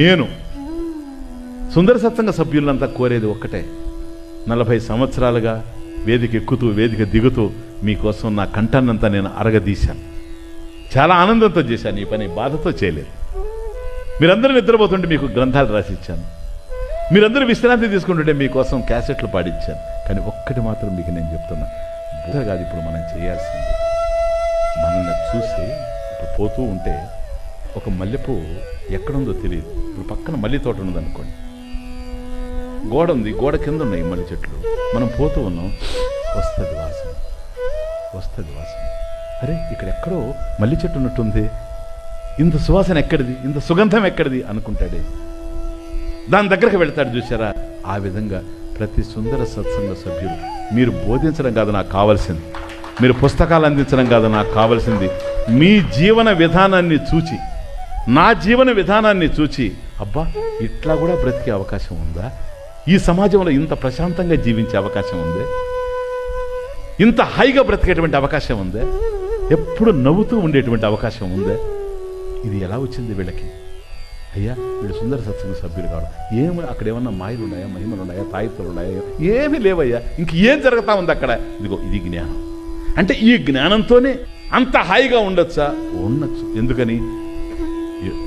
నేను సుందర సత్సంగ సభ్యులంతా కోరేది ఒక్కటే, 40 సంవత్సరాలుగా వేదిక ఎక్కుతూ వేదిక దిగుతూ మీకోసం నా కంఠాన్నంతా నేను అరగదీశాను. చాలా ఆనందంతో చేశాను ఈ పని, బాధతో చేయలేదు. మీరందరూ నిద్రపోతుంటే మీకు గ్రంథాలు రాసిచ్చాను, మీరందరూ విశ్రాంతి తీసుకుంటుంటే మీకోసం క్యాసెట్లు పాడిచ్చాను. కానీ ఒక్కటి మాత్రం మీకు నేను చెప్తున్నా, బోధ కాదు ఇప్పుడు మనం చేయాల్సింది. మనల్ని చూసి ఇప్పుడు పోతూ ఉంటే ఒక మల్లెపూ ఎక్కడుందో తెలియదు. ఇప్పుడు పక్కన మల్లె తోట ఉన్నదనుకోండి, గోడ ఉంది, గోడ కింద ఉన్నాయి మల్లె చెట్లు. మనం పోతూ ఉన్నాం, వస్తుంది వాసన, వస్తుంది వాసన. అరే ఇక్కడ ఎక్కడో మల్లె చెట్టు ఉన్నట్టుంది, ఇంత సువాసన ఎక్కడిది, ఇంత సుగంధం ఎక్కడిది అనుకుంటాడే, దాని దగ్గరకు వెళ్తాడు. చూసారా? ఆ విధంగా ప్రతి సుందర సత్సంగ సభ్యులు మీరు బోధించడం కాదు నాకు కావాల్సింది, మీరు పుస్తకాలు అందించడం కాదు నాకు కావాల్సింది, మీ జీవన విధానాన్ని చూచి, నా జీవన విధానాన్ని చూచి, అబ్బా ఇట్లా కూడా బ్రతికే అవకాశం ఉందా, ఈ సమాజంలో ఇంత ప్రశాంతంగా జీవించే అవకాశం ఉందే, ఇంత హాయిగా బ్రతికేటువంటి అవకాశం ఉందే, ఎప్పుడు నవ్వుతూ ఉండేటువంటి అవకాశం ఉందే, ఇది ఎలా వచ్చింది వీళ్ళకి? అయ్యా వీళ్ళు సుందర సత్సంగ సభ్యులు కావడం, ఏమి అక్కడ ఏమన్నా మాయలు ఉన్నాయా, మహిమలు ఉన్నాయా, తాయిత్తులు ఉన్నాయా? ఏమీ లేవయ్యా. ఇంకేం జరుగుతా ఉంది అక్కడ? ఇదిగో ఇది జ్ఞానం. అంటే ఈ జ్ఞానంతోనే అంత హాయిగా ఉండొచ్చా? ఉండొచ్చు. ఎందుకని?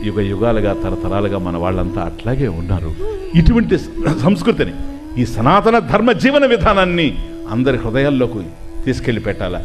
యుగ యుగాలుగా తరతరాలుగా మన వాళ్ళంతా అట్లాగే ఉన్నారు. ఇటువంటి సంస్కృతిని, ఈ సనాతన ధర్మ జీవన విధానాన్ని అందరి హృదయాల్లోకి తీసుకెళ్ళి పెట్టాలా.